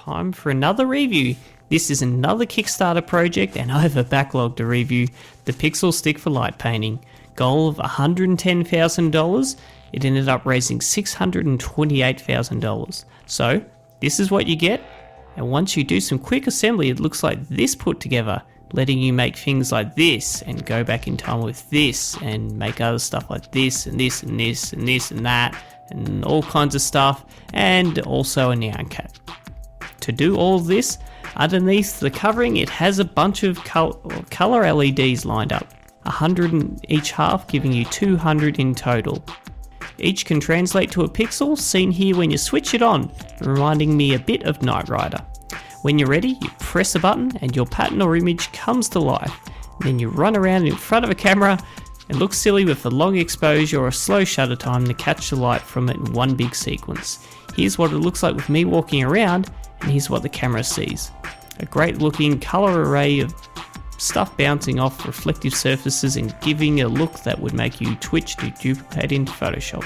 Time for another review. This is another Kickstarter project and I have a backlog to review, the Pixelstick for light painting. Goal of $110,000, it ended up raising $628,000. So this is what you get, and once you do some quick assembly it looks like this put together, letting you make things like this and go back in time with this and make other stuff like this and this and this and this and that and all kinds of stuff, and also a neon cat. To do all of this, underneath the covering it has a bunch of color LEDs lined up, 100 in each half, giving you 200 in total. Each can translate to a pixel, seen here when you switch it on, reminding me a bit of Knight Rider. When you're ready, you press a button and your pattern or image comes to life. Then you run around in front of a camera and look silly with a long exposure or a slow shutter time to catch the light from it in one big sequence. Here's what it looks like with me walking around, and here's what the camera sees. A great looking color array of stuff bouncing off reflective surfaces and giving a look that would make you twitch to duplicate into Photoshop.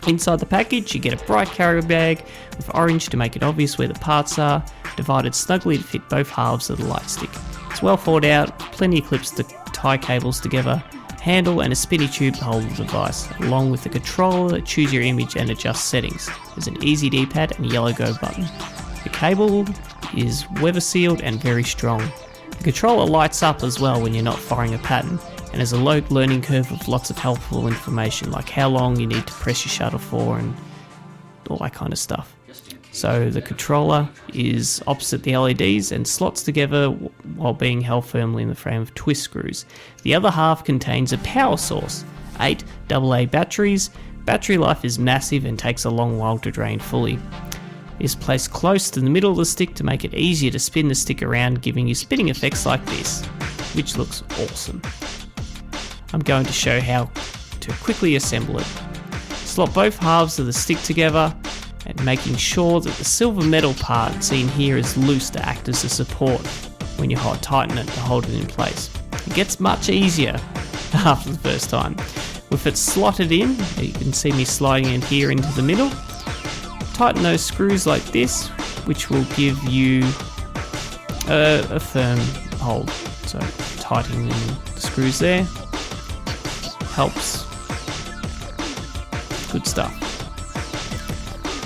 Inside the package you get a bright carrier bag with orange to make it obvious where the parts are, divided snugly to fit both halves of the light stick. It's well thought out, plenty of clips to tie cables together, handle and a spinny tube to hold the device, along with a controller to choose your image and adjust settings. There's an easy D-pad and a yellow go button. The cable is weather sealed and very strong. The controller lights up as well when you're not firing a pattern, and has a low learning curve with lots of helpful information like how long you need to press your shutter for and all that kind of stuff. So the controller is opposite the LEDs and slots together while being held firmly in the frame of twist screws. The other half contains a power source, 8 AA batteries. Battery life is massive and takes a long while to drain fully. It is placed close to the middle of the stick to make it easier to spin the stick around, giving you spinning effects like this, which looks awesome. I'm going to show how to quickly assemble it. Slot both halves of the stick together and making sure that the silver metal part seen here is loose to act as a support when you tighten it to hold it in place. It gets much easier after the first time. With it slotted in, you can see me sliding it here into the middle. Tighten those screws like this, which will give you a firm hold. So tightening the screws there helps. Good stuff.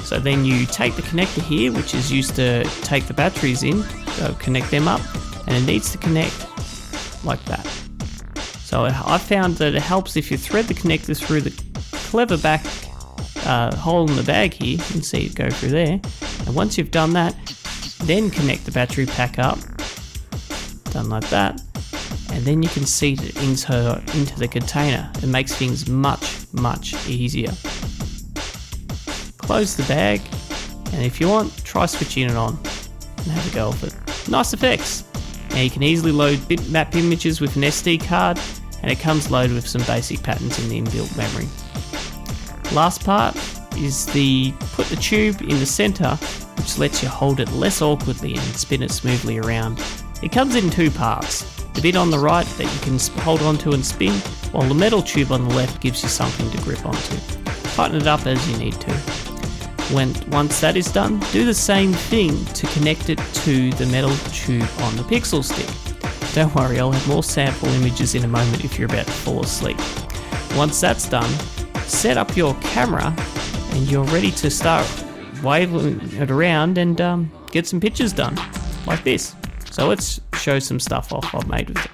So then you take the connector here, which is used to take the batteries in, so connect them up, and it needs to connect like that. So I found that it helps if you thread the connector through the clever back hole in the bag here. You can see it go through there, and once you've done that, then connect the battery pack up, done like that, and then you can seat it into the container. It makes things much easier. Close the bag, and if you want, try switching it on and have a go with it. Nice effects. Now you can easily load bitmap images with an SD card, and it comes loaded with some basic patterns in the inbuilt memory. Last part is put the tube in the center, which lets you hold it less awkwardly and spin it smoothly around. It comes in two parts, the bit on the right that you can hold onto and spin, while the metal tube on the left gives you something to grip onto. Tighten it up as you need to. Once that is done, do the same thing to connect it to the metal tube on the Pixelstick. Don't worry, I'll have more sample images in a moment if you're about to fall asleep. Once that's done, set up your camera and you're ready to start waving it around and get some pictures done, like this. So let's show some stuff off I've made with it.